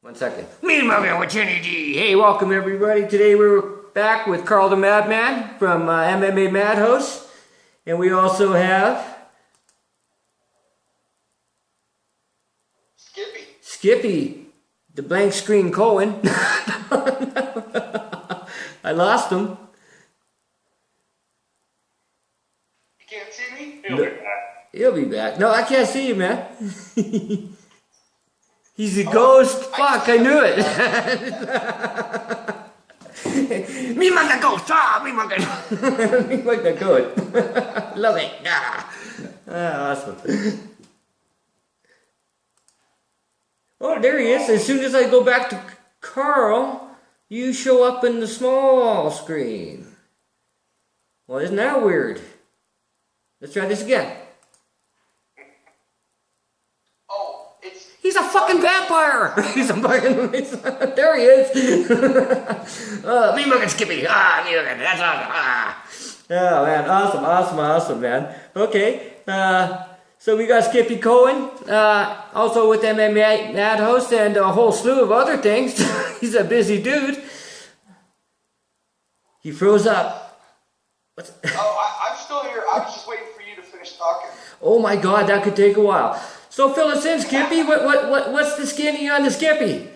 1 second. Mean-Mugging with Chinny G. Hey, welcome everybody. Today we're back with Carl the Madman from MMAMADHOUSE'S. And we also have... Skippy, the blank screen Cohen. I lost him. You can't see me? He'll be back. He'll be back. No, I can't see you, man. He's a ghost. Fuck, I knew it. Mean-Muggin ghost. Mean-Muggin. Mean-Muggin ghost. Love it. Awesome. Oh, there he is. As soon as I go back to Carl, you show up in the small screen. Well, isn't that weird? Let's try this again. Oh, He's a fucking vampire! He's a fucking... There he is! Mean-Muggin Skippy! Mean-Muggin, that's awesome! Oh, man, awesome, man. Okay, so we got Skippy Cohen, also with MMAMADHOUSE'S and a whole slew of other things. He's a busy dude. He froze up. I'm still here. I was just waiting for you to finish talking. Oh my God, that could take a while. So fill us in, Skippy. What's the skinny on the Skippy?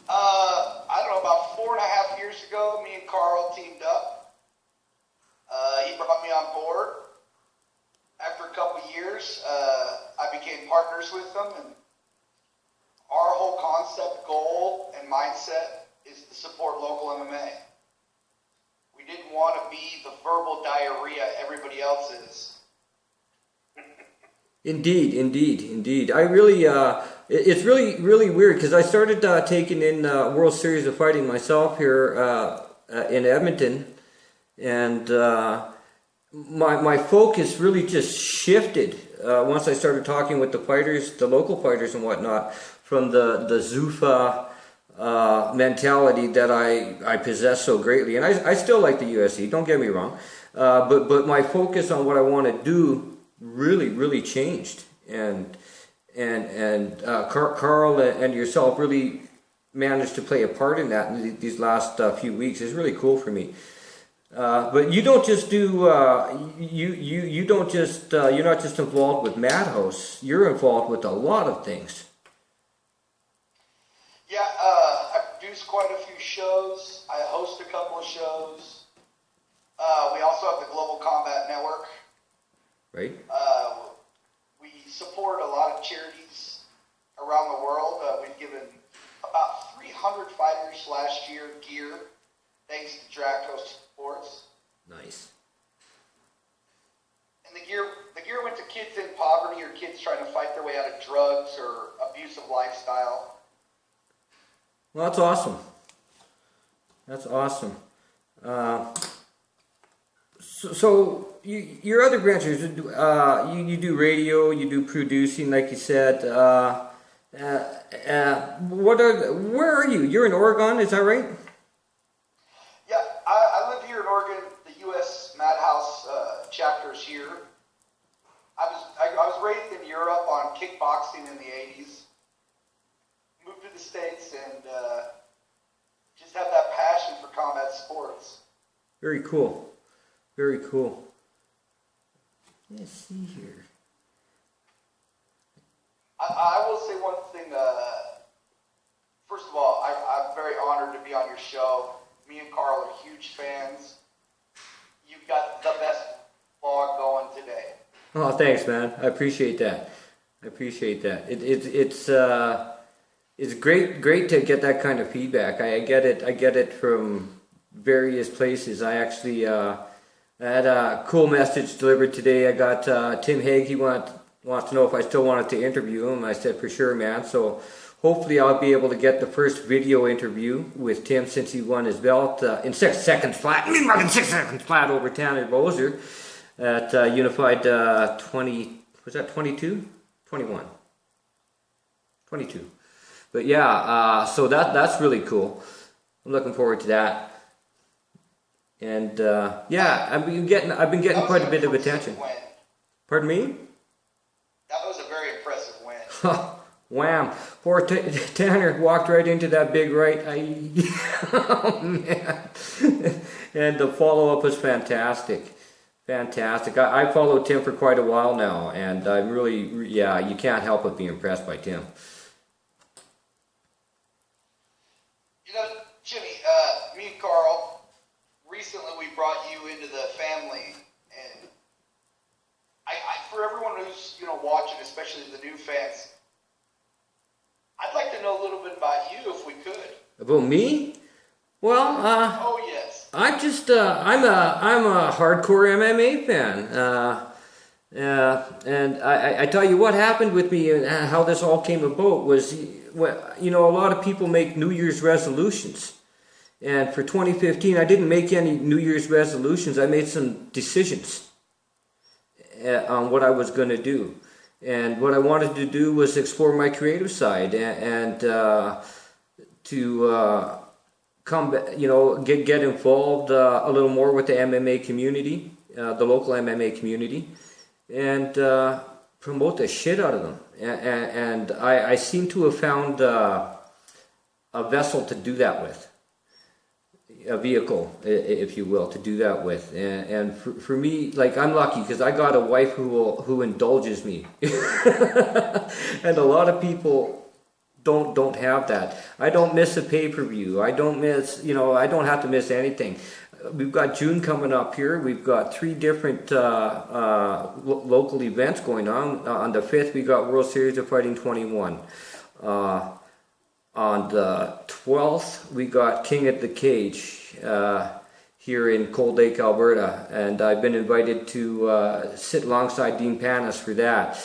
I don't know, about 4.5 years ago, me and Carl teamed up. He brought me on board. After a couple of years, I became partners with him, and our whole concept, goal, and mindset is to support local MMA. We didn't want to be the verbal diarrhea everybody else is. Indeed. I really, it's really weird because I started taking in World Series of Fighting myself here in Edmonton, and my focus really just shifted once I started talking with the fighters, the local fighters and whatnot, from the Zuffa mentality that I possess so greatly. And I still like the UFC, don't get me wrong, but my focus on what I want to do really changed, and Carl and yourself really managed to play a part in that in these last few weeks. It's really cool for me. But you don't just do you don't just you're not just involved with Madhouse. You're involved with a lot of things. Yeah, I produce quite a few shows. I host a couple of shows. We also have the Global Combat Network. Right. We support a lot of charities around the world. We've given about 300 fighters last year gear, thanks to Draco Sports. Nice. And the gear went to kids in poverty or kids trying to fight their way out of drugs or abusive lifestyle. Well, that's awesome. That's awesome. So your other branches, you do radio, you do producing, like you said. Where are you? You're in Oregon, is that right? Yeah, I live here in Oregon. The U.S. Madhouse chapter's here. I was raised in Europe on kickboxing in the 80s. Moved to the States and just have that passion for combat sports. Very cool. Very cool. Let's see here. I will say one thing. First of all, I'm very honored to be on your show. Me and Carl are huge fans. You've got the best blog going today. Oh, thanks, man. I appreciate that. It's great to get that kind of feedback. I get it from various places. I actually I had a cool message delivered today. I got Tim Hague. He wants to know if I still wanted to interview him. I said, for sure, man. So hopefully I'll be able to get the first video interview with Tim since he won his belt in 6 seconds flat. Mean-Muggin 6 seconds flat over Tanner Bozer at Unified 20. Was that 22? 21. 22. But yeah, so that's really cool. I'm looking forward to that. And yeah, I've been getting quite a bit of attention. Win. Pardon me? That was a very impressive win. Wham! Poor Tanner walked right into that big right. Oh man! And the follow-up was fantastic. Fantastic. I followed Tim for quite a while now, and I'm really, yeah, you can't help but be impressed by Tim. You know, Jimmy, me and Carl, recently we brought you into the family, and for everyone who's, watching, especially the new fans, I'd like to know a little bit about you if we could. About me? Well, oh yes. I'm just, I'm a hardcore MMA fan. And I tell you what happened with me and how this all came about was, a lot of people make New Year's resolutions. And for 2015, I didn't make any New Year's resolutions. I made some decisions on what I was going to do. And what I wanted to do was explore my creative side and to come, get involved a little more with the MMA community, the local MMA community, and promote the shit out of them. And I seem to have found a vessel to do that with. A vehicle, if you will, to do that with, and for me, like, I'm lucky because I got a wife who indulges me, and a lot of people don't have that. I don't miss a pay-per-view. I don't miss, I don't have to miss anything. We've got June coming up here. We've got 3 different local events going on. On the 5th, we got World Series of Fighting 21. On the 12th, we got King at the Cage here in Cold Lake, Alberta, and I've been invited to sit alongside Dean Panis for that,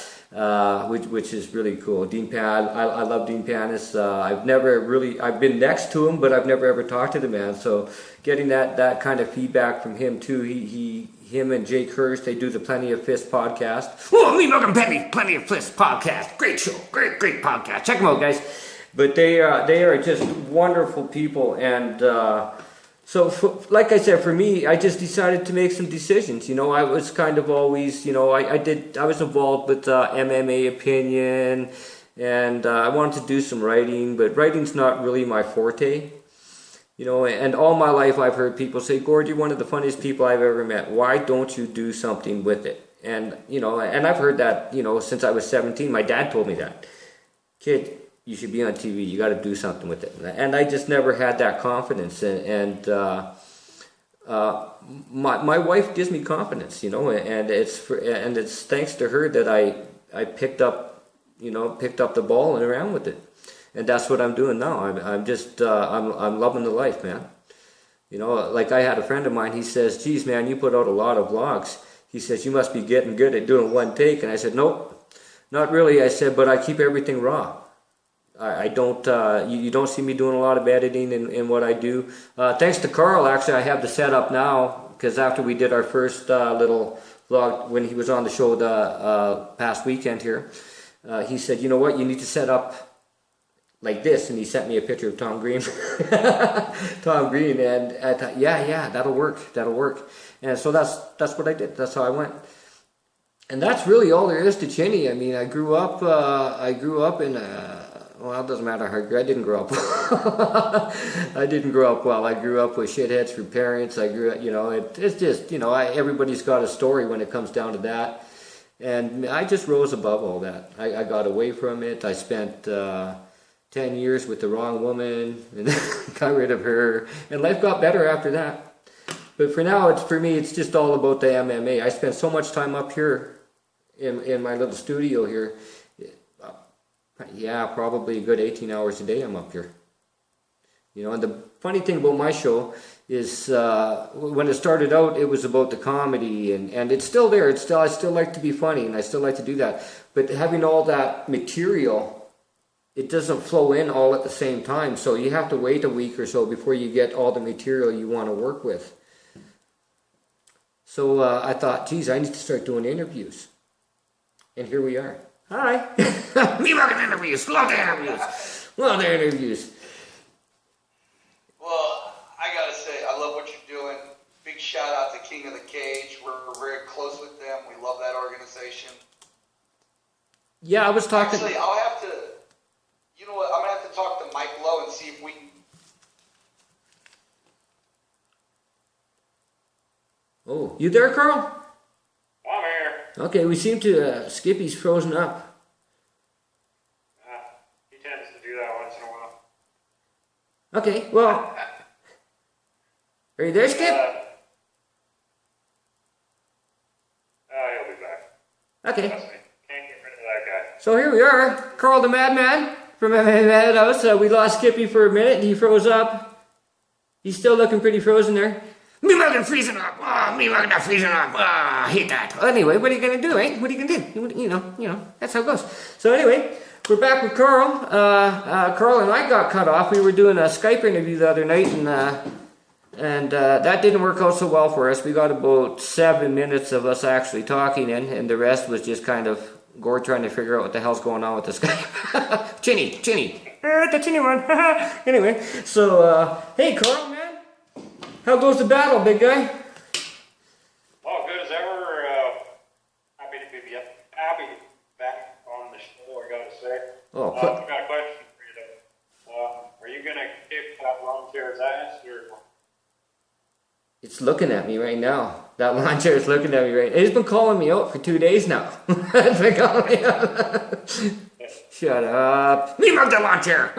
which is really cool. Dean Pan, I love Dean Panis. I've been next to him, but I've never ever talked to the man. So getting that kind of feedback from him too. Him and Jake Hurst, they do the Plenty of Fists podcast. Oh, Mean-Muggin Plenty of Fists podcast. Great show, great podcast. Check them out, guys. But they are just wonderful people, and like I said, for me, I just decided to make some decisions. I was kind of always, I was involved with MMA opinion, and I wanted to do some writing, but writing's not really my forte. And all my life I've heard people say, "Gord, you're one of the funniest people I've ever met. Why don't you do something with it?" And and I've heard that since I was 17. My dad told me that, "Kid, you should be on TV. You got to do something with it." And I just never had that confidence. And my wife gives me confidence, and it's thanks to her that I picked up the ball and ran with it. And that's what I'm doing now. I'm loving the life, man. Like I had a friend of mine. He says, "Geez, man, you put out a lot of vlogs." He says, "You must be getting good at doing one take." And I said, "Nope, not really." I said, "But I keep everything raw. I don't, you don't see me doing a lot of editing in what I do." Thanks to Carl, actually, I have the setup now, because after we did our first little vlog, when he was on the show the past weekend here, he said, "You know what, you need to set up like this," and he sent me a picture of Tom Green. Tom Green, and I thought, yeah, that'll work. And so that's what I did. That's how I went. And that's really all there is to Chinny. I mean, I grew up in well, it doesn't matter how I didn't grow up well. I didn't grow up well. I grew up with shitheads for parents. I grew up, it's just, everybody's got a story when it comes down to that. And I just rose above all that. I got away from it. I spent 10 years with the wrong woman and got rid of her. And life got better after that. But for now, for me, it's just all about the MMA. I spent so much time up here in my little studio here. Yeah, probably a good 18 hours a day I'm up here. And the funny thing about my show is when it started out, it was about the comedy, and it's still there. I still like to be funny, and I still like to do that. But having all that material, it doesn't flow in all at the same time. So you have to wait a week or so before you get all the material you want to work with. So I thought, geez, I need to start doing interviews. And here we are. Hi. Mean-Muggin interviews. Love the interviews. Well, I gotta say, I love what you're doing. Big shout out to King of the Cage. We're very close with them. We love that organization. Yeah, I was talking. Actually, know what? I'm gonna have to talk to Mike Lowe and see if we can. Oh, you there, Carl? I'm here. Okay, we seem to, Skippy's frozen up. He tends to do that once in a while. Okay, well, are you there, Skip? He'll be back. Okay. Trust me. Can't get rid of that guy. So here we are, Carl the Madman from MMAMADHOUSE'S. We lost Skippy for a minute and he froze up. He's still looking pretty frozen there. Mean-Muggin freezing up. Oh, Mean-Muggin not freezing up. I hate that. Anyway, what are you going to do, eh? What are you going to do? You know, that's how it goes. So anyway, we're back with Carl. Carl and I got cut off. We were doing a Skype interview the other night and that didn't work out so well for us. We got about 7 minutes of us actually talking and the rest was just kind of Gore trying to figure out what the hell's going on with the Skype. Chinny. The Chinny one. Anyway, so, hey Carl, man. How goes the battle, big guy? Oh, good as ever. Happy to be back on the show, I gotta say. Oh, I've got a question for you though. Are you gonna kick that lawn chair's ass or? it's looking at me right now. That lawn chair is looking at me right now. It's been calling me out for 2 days now. It's been calling me out. Shut up. Mean-Mug the lawn chair.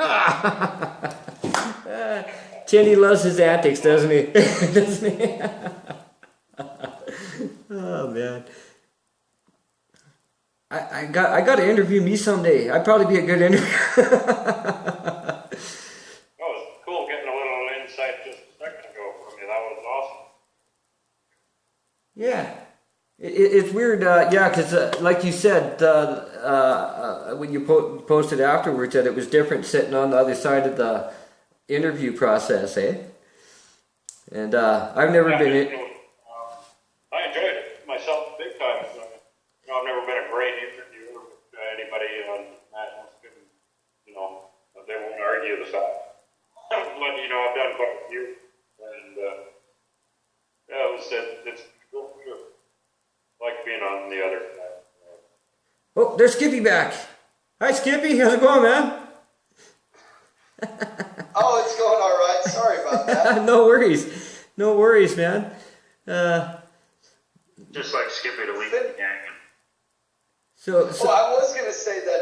Chinny loves his antics, doesn't he? Doesn't he? Oh, man. I got to interview me someday. I'd probably be a good interview. That was cool getting a little insight just a second ago from you. That was awesome. Yeah. It's weird, yeah, because like you said, when you posted afterwards that it was different sitting on the other side of the interview process, eh? And I've never been in... I enjoyed it myself big time. I've never been a great interviewer with anybody on Madman. They won't argue the fact. But, I've done quite a few. And, it's cool. I like being on the other side. Oh, there's Skippy back. Hi, Skippy. How's it going, man? Oh, it's going all right. Sorry about that. No worries, man. Just like Skippy the weekend. So Well, I was going to say that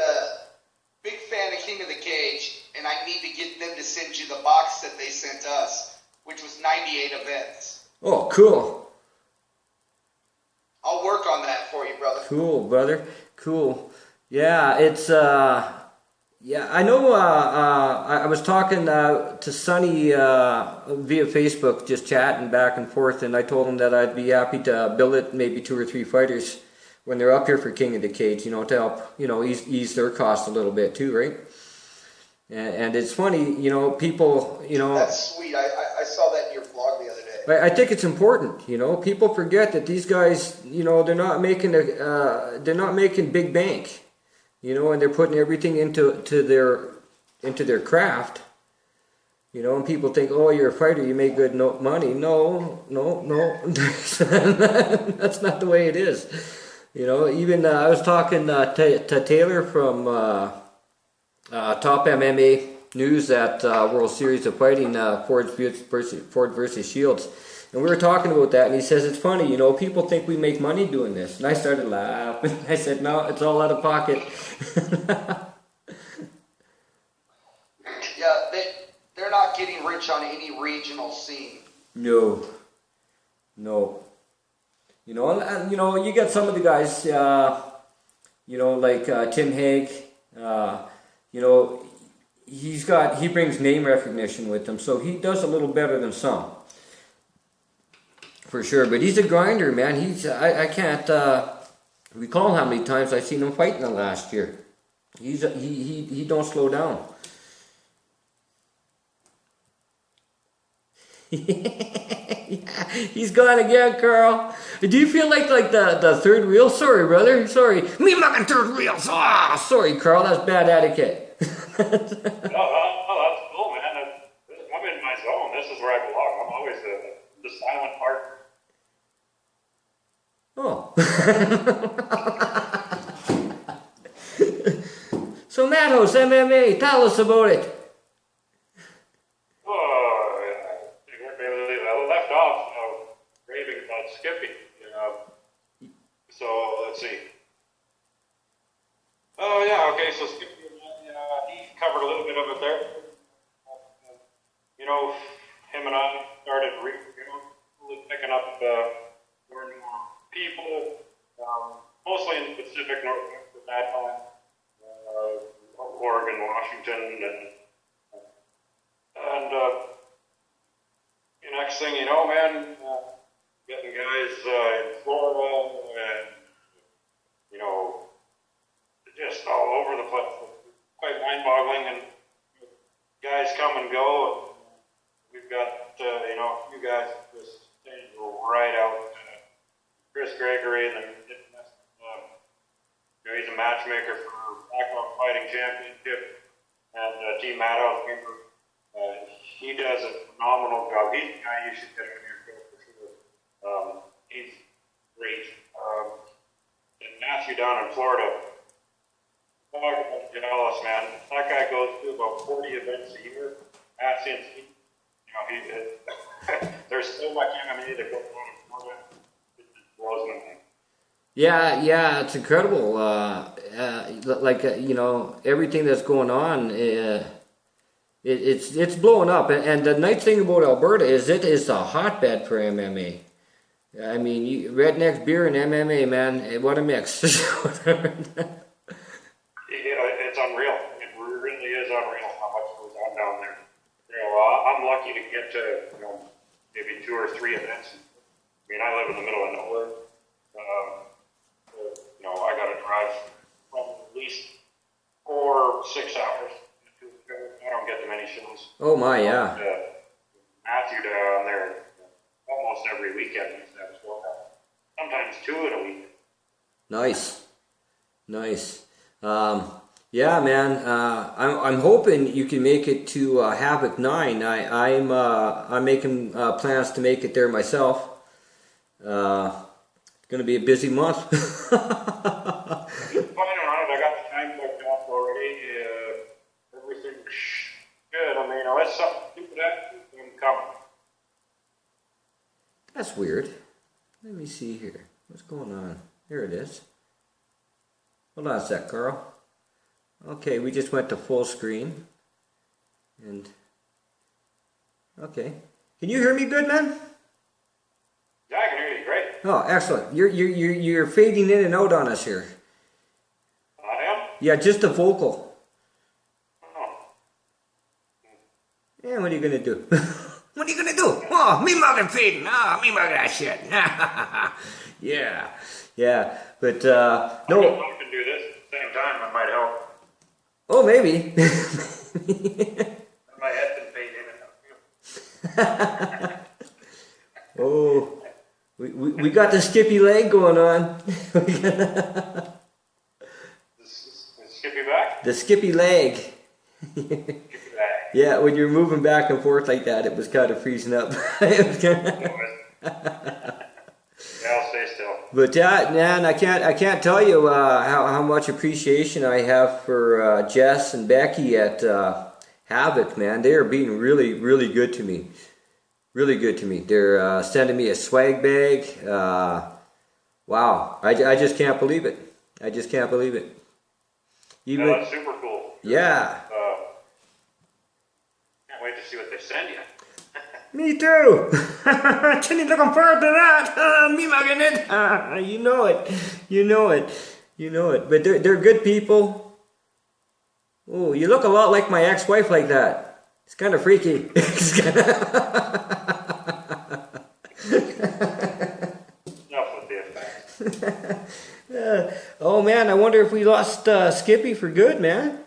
big fan of King of the Cage, and I need to get them to send you the box that they sent us, which was 98 events. oh, cool. I'll work on that for you, brother. Cool, brother. Cool. Yeah, it's yeah, I know. I was talking to Sonny via Facebook, just chatting back and forth, and I told him that I'd be happy to bill it maybe 2 or 3 fighters when they're up here for King of the Cage, to help, ease their cost a little bit too, right? And it's funny, people, That's sweet. I saw that in your blog the other day. I think it's important, people forget that these guys, they're not making big bank, and they're putting everything into their craft, and people think, oh, you're a fighter, you make good money. No, that's not the way it is. Even I was talking to Taylor from Top MMA News at World Series of Fighting, Ford versus Shields. And we were talking about that, and he says, it's funny, people think we make money doing this. And I started laughing. I said, no, it's all out of pocket. Yeah, they're not getting rich on any regional scene. No. And you get some of the guys, like Tim Hague, he brings name recognition with him, so he does a little better than some. For sure, but he's a grinder, man. I can't recall how many times I've seen him fight in the last year. He don't slow down. He's gone again, Carl. Do you feel like the third wheel? Sorry, brother. Sorry. Mean-Muggin third wheels. Ah, sorry, Carl. That's bad etiquette. No, that's cool, man. I'm in my zone. This is where I belong. I'm always the silent part. Oh. So Madhouse MMA. Tell us about it. Oh, I left off raving about Skippy. So let's see. Oh yeah, okay. So Skippy, he covered a little bit of it there. Him and I started really picking up more and more people, mostly in the Pacific Northwest at that time, Oregon, Washington, and the next thing you know, man, getting guys in Florida and just all over the place. Quite mind-boggling, and guys come and go. And we've got a few guys just go right out. Chris Gregory, and then he's a matchmaker for Blackhawk Fighting Championship and Team Madhouse member. He does a phenomenal job. He's the guy you should get on your show for sure. He's great. And Matthew down in Florida, talk about jealous, man. That guy goes to about 40 events a year. That's insane. There's so much MMA that goes on in Florida. It just blows my mind. Yeah, it's incredible. Everything that's going on, it's blowing up. And the nice thing about Alberta is it is a hotbed for MMA. I mean, rednecks, beer, and MMA, man, what a mix. It's unreal. It really is unreal how much goes on down there. I'm lucky to get to maybe 2 or 3 events. I mean, I live in the middle of nowhere. I got to drive at least 4 or 6 hours. I don't get to many shows. Oh my, yeah. Matthew down there almost every weekend. He's had 12 hours. Sometimes 2 in a week. Nice. Yeah, man. I'm hoping you can make it to Havoc 9. I'm making plans to make it there myself. It's going to be a busy month. Planning on it. I got the time booked off already. Everything's good. I mean, it's something stupid that coming. That's weird. Let me see here. What's going on? Here it is. Hold on a sec, Carl. Okay, we just went to full screen. And okay. Can you hear me good, man? Yeah, I can hear you great. Oh, excellent. You're fading in and out on us here. I am? Yeah, just the vocal. Oh. Yeah, what are you gonna do? What are you gonna do? Oh, Mean-Muggin fading. Mean-Muggin that shit. Yeah. But no. If I can do this at the same time, it might help. Oh, maybe. My head's been fading in and out. Oh, we got the Skippy leg going on. Skippy back? The Skippy leg. Skippy back. Yeah, when you're moving back and forth like that, it was kind of freezing up. Yeah, I'll stay still. But man, I can't tell you how much appreciation I have for Jess and Becky at Havoc, man. They are being really, really good to me. Really good to me. They're sending me a swag bag. Wow, I just can't believe it. I just can't believe it. Even, that's super cool. Yeah. Can't wait to see what they send you. Me too. Chinny, looking forward to that. Mean-Mugging it. You know it. But they're good people. Oh, you look a lot like my ex-wife like that. It's kind of freaky. Enough with the effects. Oh man, I wonder if we lost Skippy for good, man.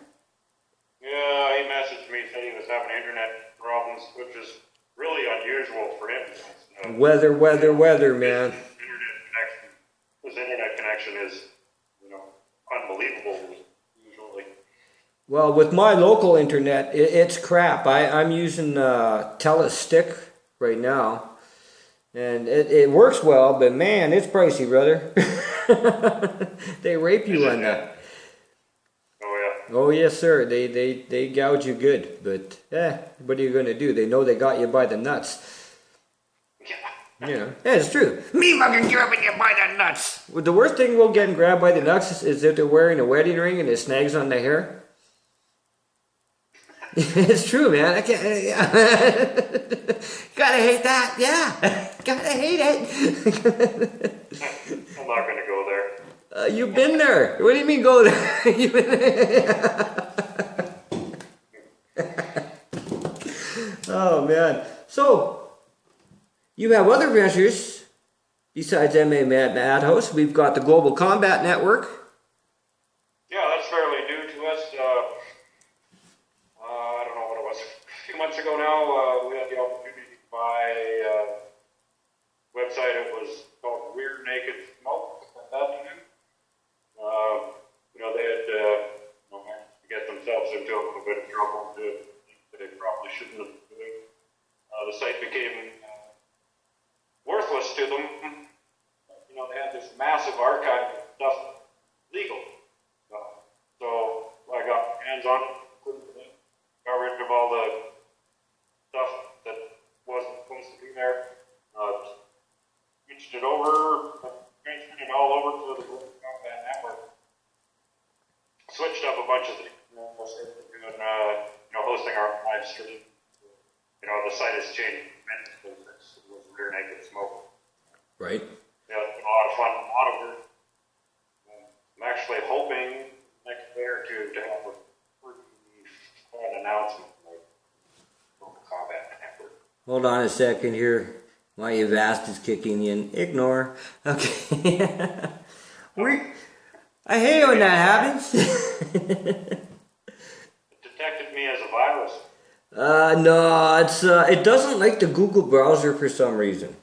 Yeah, he messaged me, said he was having internet problems, which is really unusual for him. Weather, man. His internet connection is, unbelievable usually. Well, with my local internet, it's crap. I'm using Telestick right now, and it works well, but man, it's pricey, brother. They rape you on that. Oh Oh yes, sir. They gouge you good, but what are you gonna do? They know they got you by the nuts. Yeah, it's true. Mean-Muggin grabbing you by the nuts. Well, the worst thing we'll get grabbed by the nuts is if they're wearing a wedding ring and it snags on the hair. It's true, man. I can't. Yeah. Gotta hate that. Yeah, gotta hate it. I'm not going to go there. You've been there. What do you mean go there? You've been there. Oh man. So you have other ventures besides MMAMADHOUSE'S. We've got the Global Combat Network. Yeah, that's fairly new to us. I don't know what it was. A few months ago now, we had the opportunity to buy a website. It was called Weird Naked Smoke at that time. They had managed to get themselves into a little bit of trouble doing things that they probably shouldn't have been doing. The site became worthless to them. They had this massive archive of stuff legal. So I got my hands on it, got rid of all the stuff that wasn't supposed to be there, switched it over, transferred it all over to the Global Combat Network, switched up a bunch of things, doing, hosting our live stream. The site has changed tremendously since it was Rear Naked Smoke. Right. Yeah, it's been a lot of fun, a lot of work. I'm actually hoping next day or two to have a pretty fun announcement like Global Combat Network. Hold on a second here. My Avast is kicking in. Ignore. Okay. I hate when that happens. It detected me as a virus. No, it doesn't like the Google browser for some reason.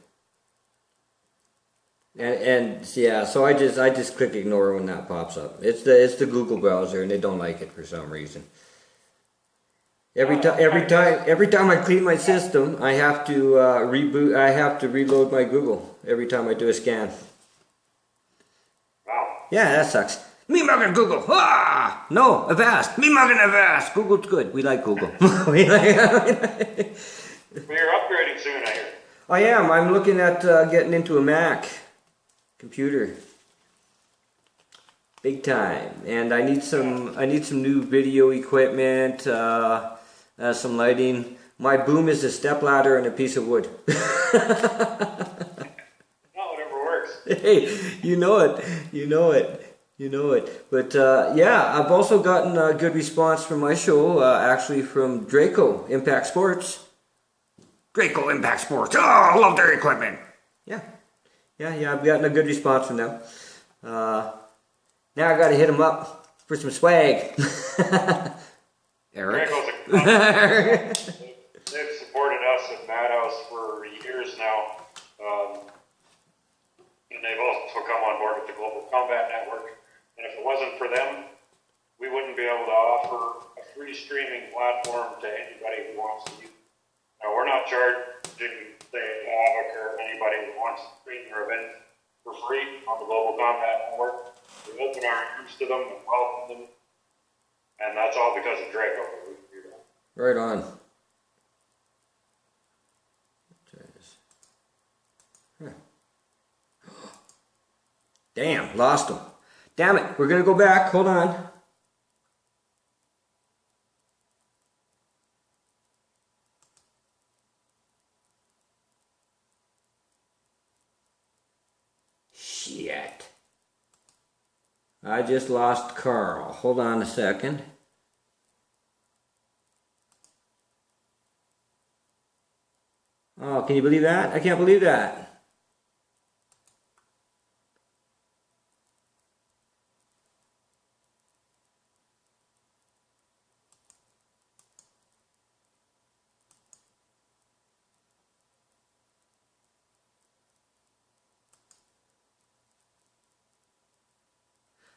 And yeah, so I just click ignore when that pops up. It's the Google browser, and they don't like it for some reason. Every time I clean my system, I have to reboot. I have to reload my Google every time I do a scan. Wow. Yeah, that sucks. Mean-Muggin Google. Ah, no, Avast. Mean-Muggin Avast. Google's good. We like Google. Well, you're upgrading soon, I hear. I am. I'm looking at getting into a Mac computer. Big time. And I need some new video equipment, some lighting. My boom is a stepladder and a piece of wood. Whatever works. Hey, you know it. But yeah, I've also gotten a good response from my show, actually from Draco Impact Sports. Draco Impact Sports. Oh, I love their equipment. Yeah, I've gotten a good response from them. Now I got to hit them up for some swag. Eric. They've supported us at Madhouse for years now. And they've also come on board with the Global Combat Network. And if it wasn't for them, we wouldn't be able to offer a free streaming platform to anybody who wants to use it. Now, we're not charging, say, Havoc or anybody who wants to stream their event for free on the Global Combat Network. We open our arms to them and welcome them. And that's all because of Draco. Right on. Damn, lost him. Damn it, we're gonna go back. Hold on. Shit. I just lost Carl. Hold on a second. Oh, can you believe that? I can't believe that.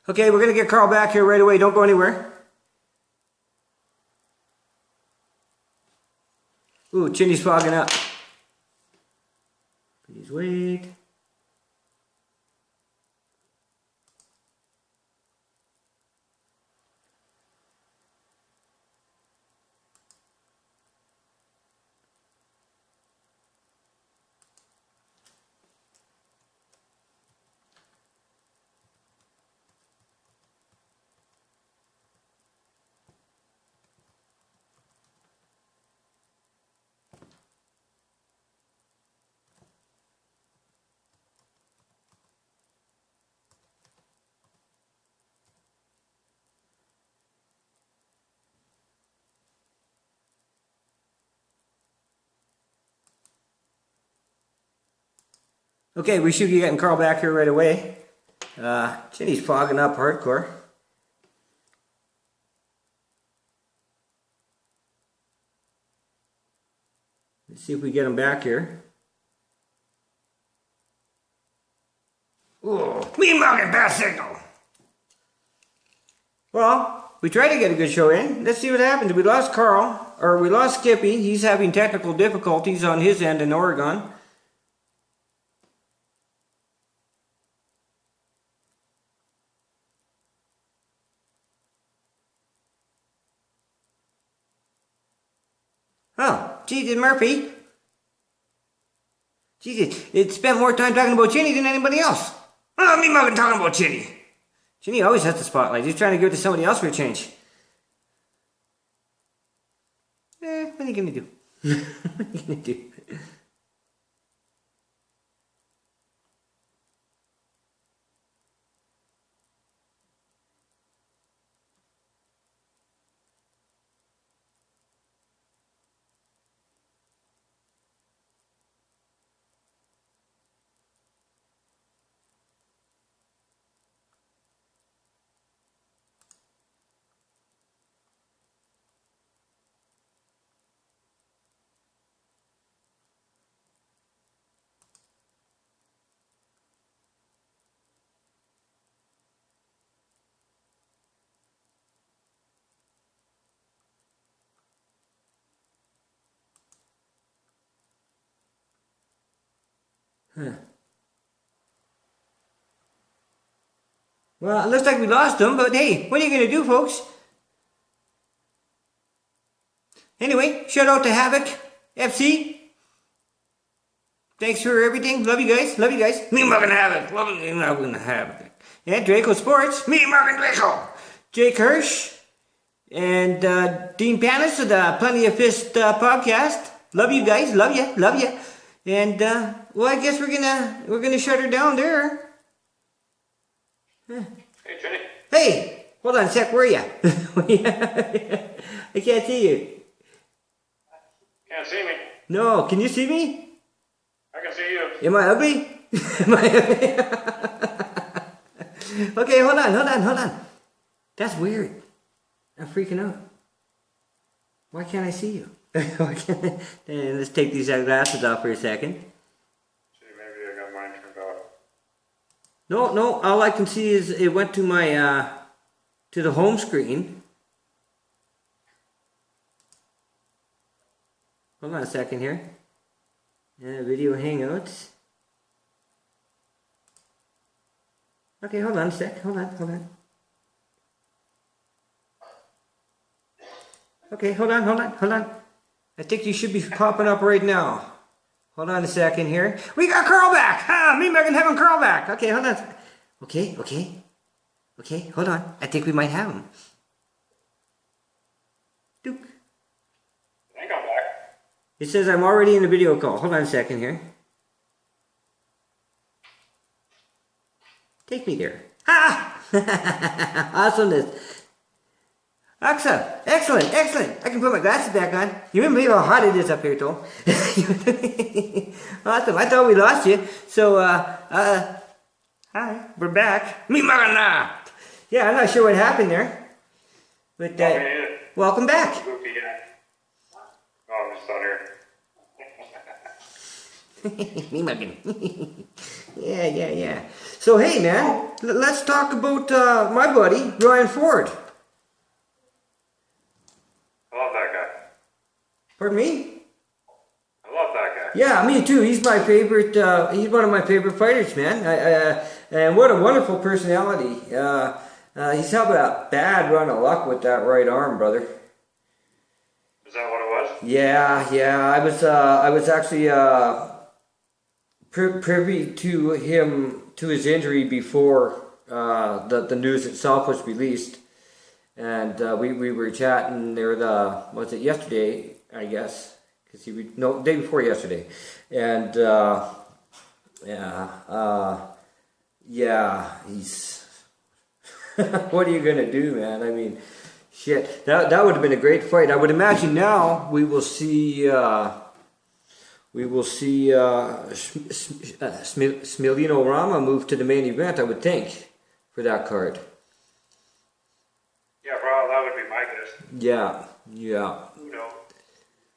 Okay, we're going to get Carl back here right away. Don't go anywhere. Ooh, Chinny's fogging up. Please wait. Okay, we should be getting Carl back here right away. Chinny's fogging up hardcore. Let's see if we get him back here. Oh, Mean-Muggin, bad signal. Well, we tried to get a good show in. Let's see what happens. We lost Carl, or we lost Skippy. He's having technical difficulties on his end in Oregon. Oh, Jesus, Murphy. Jesus, it spent more time talking about Chinny than anybody else. Oh, Mean-Muggin talking about Chinny. Chinny always has the spotlight. He's trying to give it to somebody else for a change. What are you gonna do? What are you gonna do? Huh. Well, it looks like we lost him, but hey, what are you going to do, folks? Anyway, shout out to Havoc FC. Thanks for everything. Love you guys. Love you guys. Mean-Muggin Havoc. Love you. Mean-Muggin Havoc. Yeah, Draco Sports. Mean-Muggin Draco. Jake Hirsch. And Dean Panis of the Plenty of Fist podcast. Love you guys. Love you. Love you. And well, I guess we're gonna shut her down there. Hey, Chinny. Hey, hold on a sec. Where are you? I can't see you. Can't see me. No, can you see me? I can see you. Am I ugly? Am I ugly? Okay, hold on. That's weird. I'm freaking out. Why can't I see you? Let's take these glasses off for a second. See, maybe I got mine turned off. No, all I can see is it went to my, to the home screen. Hold on a second here. Video Hangouts. Okay, hold on a sec. Hold on. Okay, hold on. I think you should be popping up right now. Hold on a second here. We got Carl back! Mean-Muggin having Carl back! Okay, hold on. Okay, hold on. I think we might have him. Duke. I think I'm back. It says I'm already in a video call. Hold on a second here. Take me there. Awesomeness. Excellent. I can put my glasses back on. You wouldn't believe how hot it is up here, though. Awesome. I thought we lost you. So, hi, we're back. Mean-Muggin. Yeah, I'm not sure what happened there. But, welcome back. Goofy guy. Oh, I'm just out here. Mean-Muggin. Yeah. So, hey, man, let's talk about my buddy, Ryan Ford. I love that guy. Pardon me? I love that guy. Yeah, me too. He's my favorite. He's one of my favorite fighters, man. And what a wonderful personality. He's having a bad run of luck with that right arm, brother. Is that what it was? Yeah. I was actually privy to his injury before the news itself was released. And we were chatting there was it yesterday, I guess, because day before yesterday, and he's what are you gonna do, man? I mean, shit, that would have been a great fight. I would imagine now we will see we will see Smilino Rama move to the main event, I would think, for that card. Yeah, probably that would be my guess. Yeah, yeah. Who knows?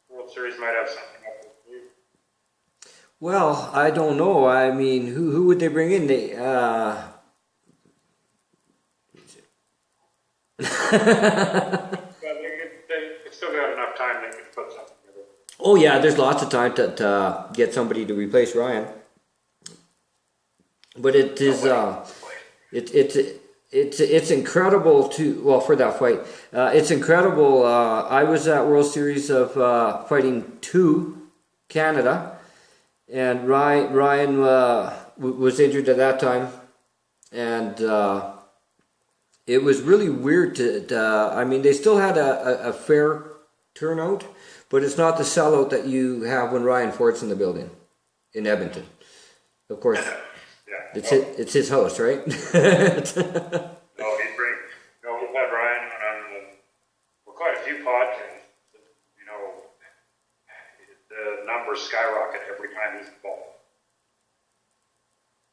World Series might have something up with you. Well, I don't know. I mean, who would they bring in? They But they still got enough time they could put something together. Oh yeah, there's lots of time to get somebody to replace Ryan. But it is it's incredible to for that fight. It's incredible. I was at World Series of Fighting 2, Canada, and Ryan was injured at that time, and it was really weird to I mean, they still had a fair turnout, but it's not the sellout that you have when Ryan Fort's in the building in Edmonton. Of course, it's his host, right? No, he's great. No, we've had Ryan on quite a few podcasts. You know, the numbers skyrocket every time he's involved.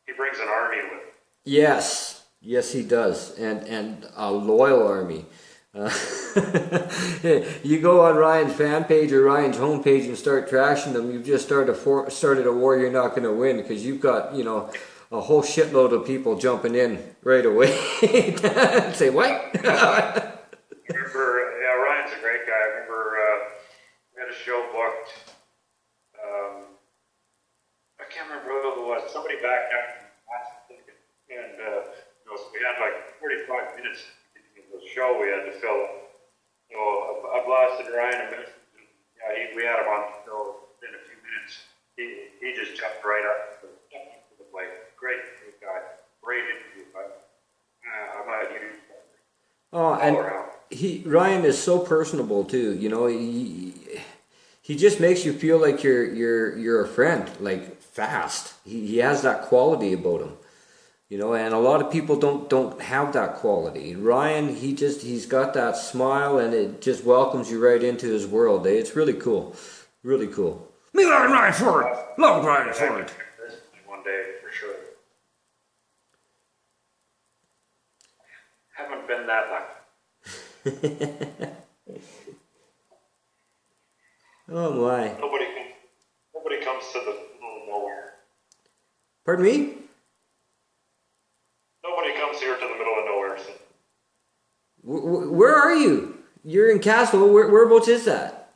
He brings an army with him. Yes, he does, and a loyal army. You go on Ryan's fan page or Ryan's homepage and start trashing them, you've just started a war you're not going to win, because you've got, you know, a whole shitload of people jumping in right away. Say what? I remember, Ryan's a great guy. I remember we had a show booked. I can't remember who it was. Somebody backed out and so we had like 45 minutes of the show we had to fill. So I blasted Ryan a minute. Yeah, we had him on the show in a few minutes. He just jumped right up to the plate. Great guy. Great interview. I'm not a huge and Ryan is so personable too. You know, he just makes you feel like you're a friend, like fast. He has that quality about him. You know, and a lot of people don't have that quality. Ryan, he's got that smile, and it just welcomes you right into his world. It's really cool, really cool. Me love Ryan Ford, love Ryan Ford. One day for sure. Haven't been that lucky. Oh my! Nobody comes to the middle of nowhere. Pardon me? Nobody comes here to the middle of nowhere. So. Where are you? You're in Castle. Whereabouts is that?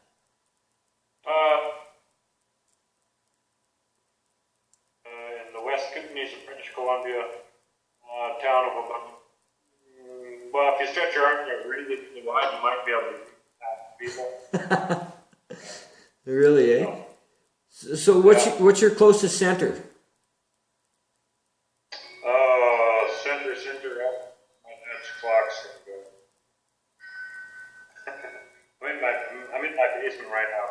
In the West Kootenays of British Columbia, town of about. Well, if you stretch your arms out really wide, you might be able to reach people. Really, eh? So what's your closest center? Center up. That's clocks. I'm in my basement right now.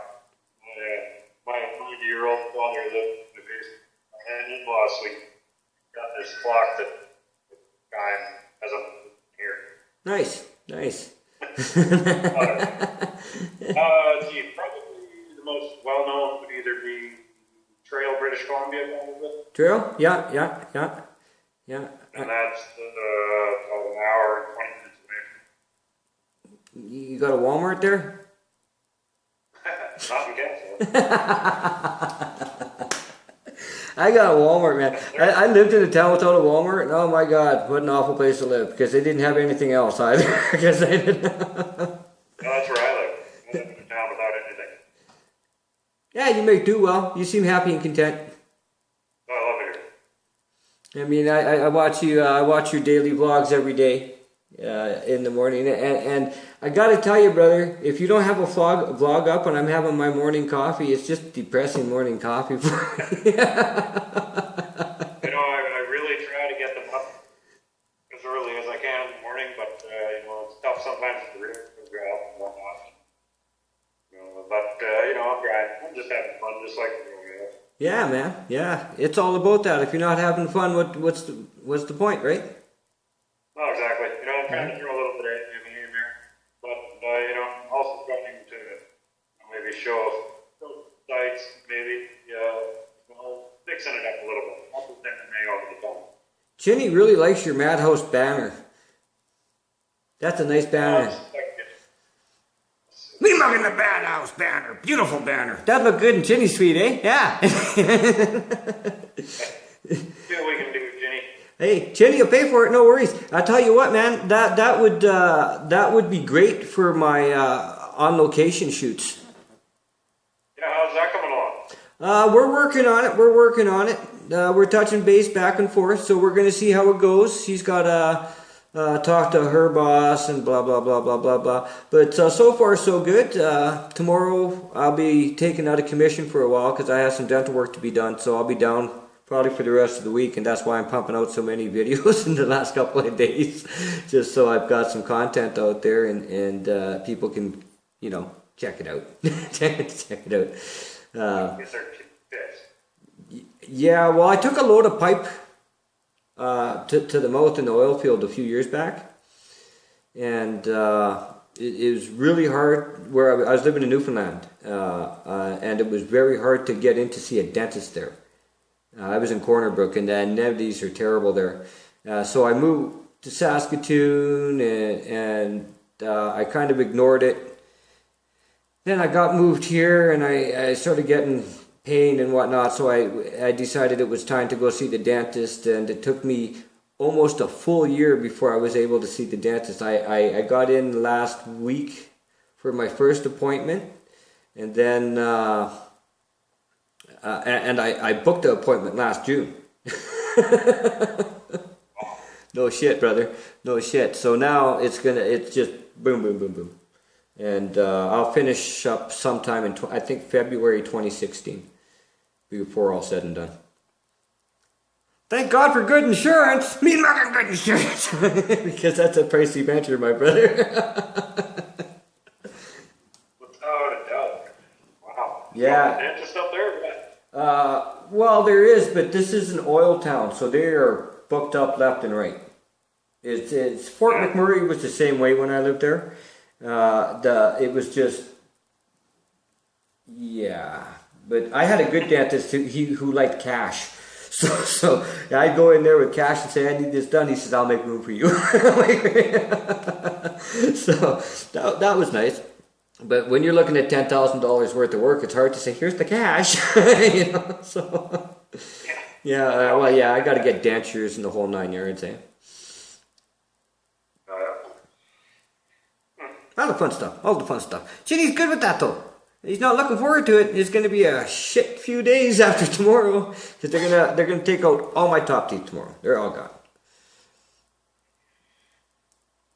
My 90-year-old father lived in the basement. And in-laws, we got this clock that time has a here. Nice. Probably the most well-known would either be Trail, British Columbia. Trail? Yeah. And that's about an hour and 20 minutes away. You got a Walmart there? Not in Castle. I got a Walmart, man. I lived in a town without a Walmart, and oh my God, what an awful place to live, because they didn't have anything else either. Because they didn't. No, that's where I live. I live in a town without anything. Yeah, you make do well. You seem happy and content. Oh, I love it here. I mean, I watch you. I watch your daily vlogs every day in the morning, and I got to tell you, brother, if you don't have a vlog up when I'm having my morning coffee, it's just depressing morning coffee for me. You know, I really try to get them up as early as I can in the morning, but it's tough sometimes to read and whatnot. But I'm trying. I'm just having fun, just like Yeah, man. Yeah, it's all about that. If you're not having fun, what's the point, right? No, exactly. I'm trying to throw a little bit of anything in there, but I'm also trying to maybe show side fights, maybe. Well, fixing it up a little bit. Not with MMA over the top. Chinny really likes your Madhouse banner. That's a nice banner. Mean-Muggin the Madhouse banner. Beautiful banner. That looked good in Chinny's feet, eh? Yeah. See what we can do, Jenny. Hey, Chinny, you'll pay for it. No worries. I tell you what, man. That would be great for my on location shoots. Yeah, how's that coming along? We're working on it. We're touching base back and forth, so we're going to see how it goes. She's got to talk to her boss and blah, blah, blah, blah, blah, blah. But so far, so good. Tomorrow, I'll be taken out of commission for a while because I have some dental work to be done, so I'll be down probably for the rest of the week, and that's why I'm pumping out so many videos in the last couple of days, just so I've got some content out there and people can, check it out. check it out. Yeah, well, I took a load of pipe to the mouth in the oil field a few years back, and it was really hard where I was living in Newfoundland, and it was very hard to get in to see a dentist there. I was in Corner Brook, and the amenities are terrible there. So I moved to Saskatoon, and I kind of ignored it. Then I got moved here, and I started getting pain and whatnot, so I decided it was time to go see the dentist, and it took me almost a full year before I was able to see the dentist. I got in last week for my first appointment, and then I booked the appointment last June. No shit, brother. No shit. So now it's just boom, boom, boom, boom. And I'll finish up sometime in, I think, February 2016, before all said and done. Thank God for good insurance. Mean-Muggin good insurance. Because that's a pricey venture, my brother. Without a doubt. Wow. Yeah. Dentist up there? Well, there is, but this is an oil town, so they are booked up left and right. It's Fort McMurray was the same way when I lived there. It was just, yeah. But I had a good dentist who liked cash. So I'd go in there with cash and say, I need this done. He says, I'll make room for you. So that was nice. But when you're looking at $10,000 worth of work, it's hard to say, here's the cash. So, yeah, I got to get dentures and the whole 9 yards, eh? All the fun stuff. Chinny's good with that, though. He's not looking forward to it. It's going to be a shit few days after tomorrow, because they're gonna take out all my top teeth tomorrow. They're all gone.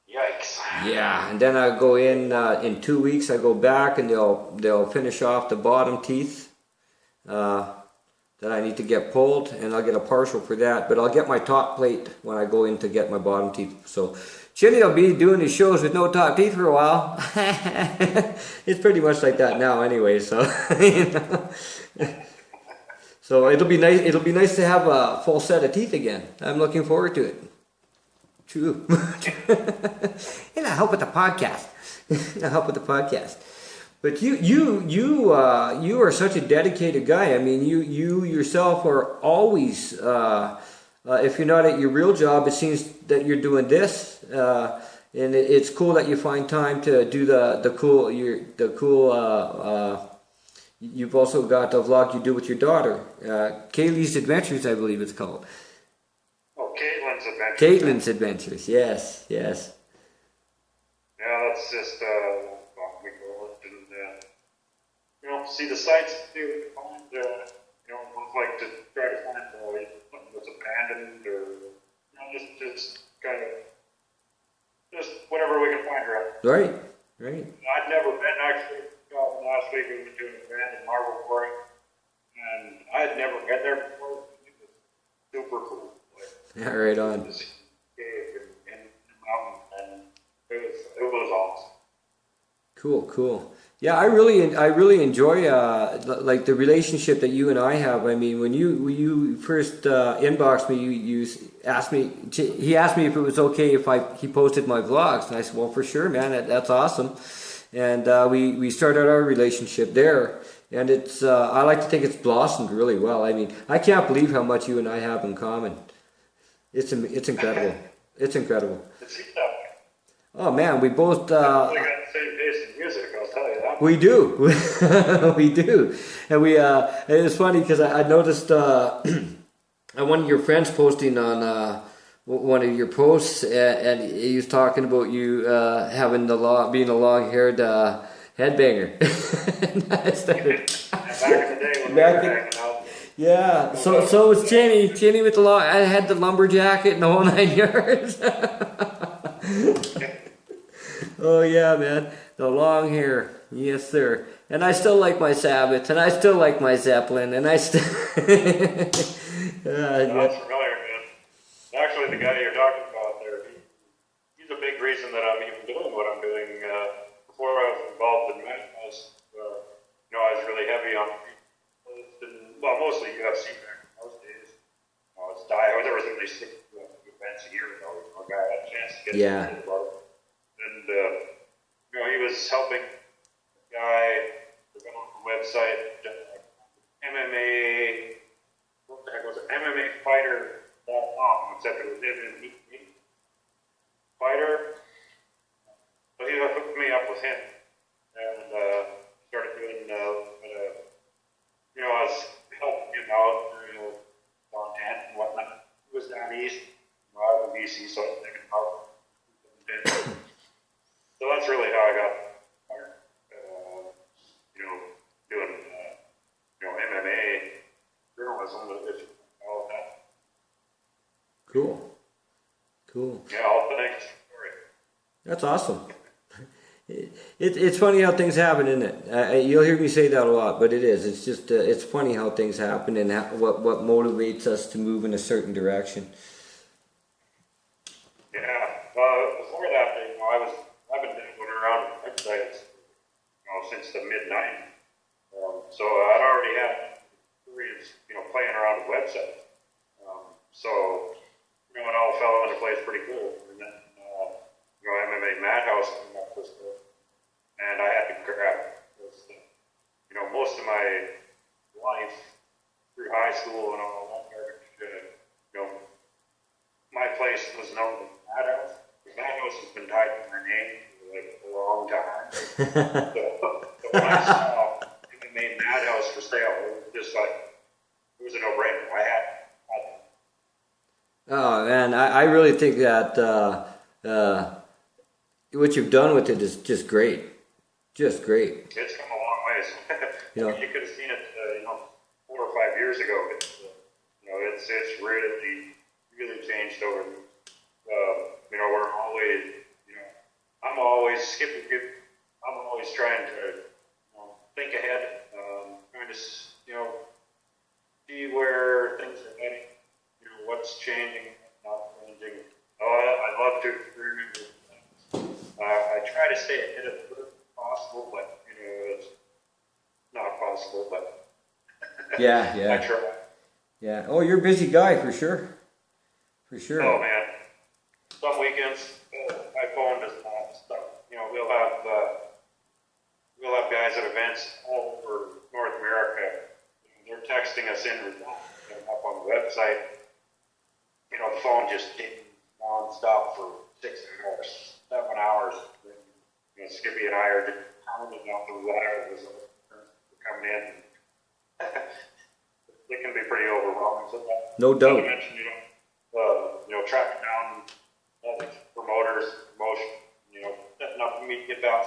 Yikes. Yeah, and then I go in 2 weeks. I go back and they'll finish off the bottom teeth that I need to get pulled, and I'll get a partial for that. But I'll get my top plate when I go in to get my bottom teeth. So Chinny will be doing his shows with no top teeth for a while. It's pretty much like that now, anyway. So so it'll be nice. It'll be nice to have a full set of teeth again. I'm looking forward to it. True. And I help with the podcast. But you are such a dedicated guy. I mean, you yourself are always, if you're not at your real job, it seems that you're doing this, and it's cool that you find time to do the cool. You've also got a vlog you do with your daughter, Kaylee's Adventures, I believe it's called. Caitlin's Adventures. Caitlin's Adventures, yes. Yeah, that's just, we go and, see the sights, do, like to try to find something that's abandoned, or, just kind of, just whatever we can find around. Right. I'd never been, actually, last week we went to an abandoned marble quarry, and I had never been there before. It was super cool. Yeah, right on. This cave in the mountain, and it was awesome. Cool. Yeah, I really enjoy like the relationship that you and I have. I mean, when you first inboxed me, you asked me. He asked me if it was okay if he posted my vlogs, and I said, well, for sure, man, that's awesome. And we started our relationship there. and it's I like to think it's blossomed really well. I mean, I can't believe how much you and I have in common. It's incredible. It's incredible. It seems that way. Oh man, we both. We got the same taste in music, I'll tell you that. We do, we do, and we. It was funny because I noticed one of your friends posting on one of your posts, and he was talking about you having being a long-haired headbanger. And I started. Back in the day when we were hanging out. Yeah, so was Chinny with the I had the lumberjacket and the whole 9 yards. Oh yeah, man, the long hair, yes sir. And I still like my Sabbath, and I still like my Zeppelin, and I still. Sounds familiar, man. Actually, the guy you're talking about there, he's a big reason that I'm even doing what I'm doing. Before I was involved in MMAs, I was really heavy on. Well, mostly UFC back in those days. There was only 6 events a year ago. I got a chance to get started about it. And, he was helping a guy develop a website, MMA, what the heck was it? MMAfighter.com, except it was MMA Fighter. So he hooked me up with him. And started doing, I was helping him out, content and whatnot. He was down east, I was in BC, so I was thinking about so that's really how I got hired. Doing MMA journalism, if you call it that. Cool. Yeah, all thanks. That's awesome. It's funny how things happen, isn't it? You'll hear me say that a lot, but it is. It's just it's funny how things happen and what motivates us to move in a certain direction. Yeah. Before that, I've been going around websites, since the mid-90s. So I'd already had experience, playing around with websites. So it all fell into place pretty cool. And then, MMA Madhouse came up with it, and I had to grab it. Because, most of my life through high school and all that garbage, my place was known as Madhouse. Madhouse has been tied to my name for a long time. so when I saw MMA Madhouse for sale, it was just it was a no-brainer. I had it. Oh man, I really think that what you've done with it is just great. Just great. It's come a long ways. You could have seen it, 4 or 5 years ago. It's really changed over. We're always, I'm always skipping. I'm always trying to think ahead, trying to see where things are heading. What's changing, not changing. I love to experiment with things. I try to stay ahead of it if possible, but it's not possible. But yeah. I try. Yeah. Oh, you're a busy guy for sure. For sure. Oh man. Some weekends, my phone does not stop. We'll have guys at events all over North America. They're texting us in up on the website. The phone just ding non-stop for 6 hours, 7 hours. Skippy and I are just pounding out the wires coming in. It can be pretty overwhelming sometimes. No doubt. Not to mention, tracking down all these promoters, promotion, setting up to meet, get down,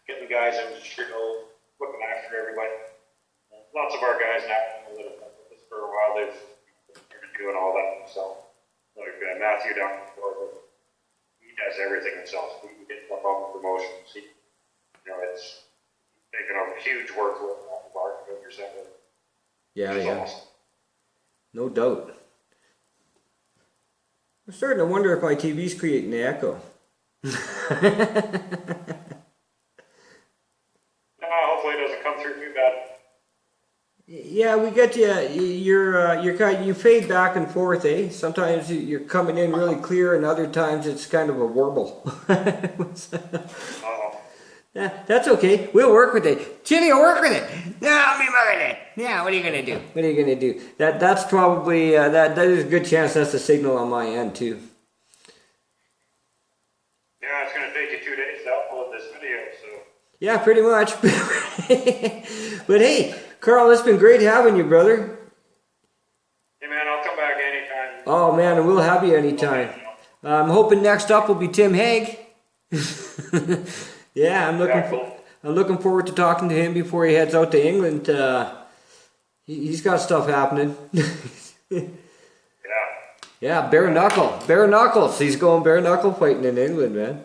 getting guys in the show, looking after everybody. Lots of our guys now that have been with us for a while, they've been doing all that themselves. Like Matthew down before, he does everything himself. We can get up on promotions. It's taking a huge workload off of our yourself. Yeah. Awesome. No doubt. I'm starting to wonder if my TV's creating an echo. Hopefully it doesn't come through too bad. Yeah, we get you fade back and forth, eh? Sometimes you're coming in really clear, and other times it's kind of a warble. That's okay. We'll work with it. Chinny will work with it. No, I'll be mugging it. Yeah, what are you gonna do? What are you gonna do? That's probably that is a good chance that's a signal on my end too. Yeah, it's going to take you 2 days to upload this video, so. Yeah, pretty much. But hey, Carl, it's been great having you, brother. Hey man, I'll come back anytime. Oh man, and we'll have you anytime. I'm hoping next up will be Tim Hague. Yeah, I'm looking forward to talking to him before he heads out to England. He's got stuff happening. Yeah, bare knuckles. He's going bare knuckle fighting in England, man.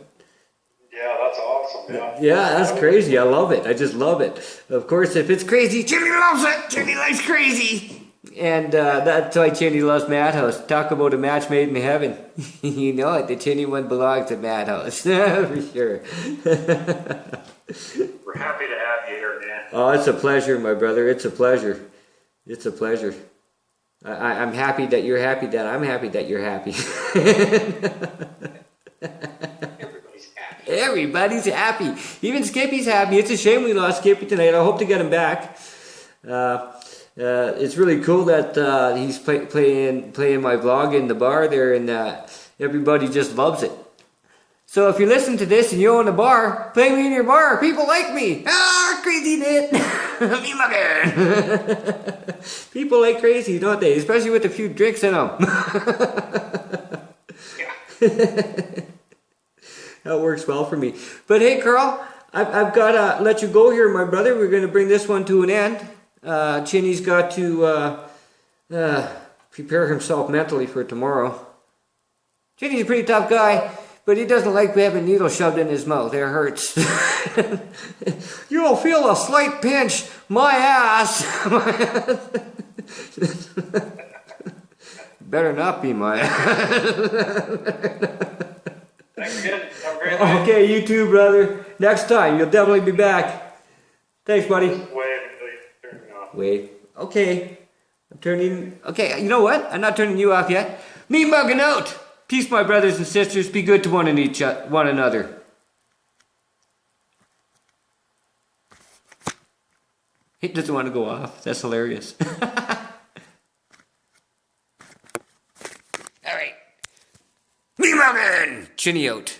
Yeah, that's awesome. Yeah, that's crazy. I love it. I just love it. Of course, if it's crazy, Chinny loves it. Chinny likes crazy. And that's why Chinny loves Madhouse. Talk about a match made in heaven. You know it. The Chinny one belongs to Madhouse. For sure. We're happy to have you here, man. Oh, it's a pleasure, my brother. It's a pleasure. It's a pleasure. I'm happy that you're happy, that I'm happy that you're happy. Everybody's happy. Even Skippy's happy. It's a shame we lost Skippy tonight. I hope to get him back. It's really cool that he's playing my vlog in the bar there, and everybody just loves it. So if you listen to this and you own a bar, play me in your bar. People like me. Ah, crazy knit. Mean-Muggin. People like crazy, don't they? Especially with a few drinks in them. That works well for me. But hey, Carl, I've got to let you go here, my brother. We're going to bring this one to an end. Chinny's got to prepare himself mentally for tomorrow. Chinny's a pretty tough guy, but he doesn't like having a needle shoved in his mouth. It hurts. You'll feel a slight pinch. My ass. Better not be my ass. Thanks again. Have a great night. Okay, you too, brother. Next time, you'll definitely be back. Thanks, buddy. Wait until you turn me off. Wait. Okay. I'm turning... Okay, you know what? I'm not turning you off yet. Mean-Muggin out! Peace, my brothers and sisters. Be good to one another. He doesn't want to go off. That's hilarious. Alright. Mean-Muggin! Chinny out.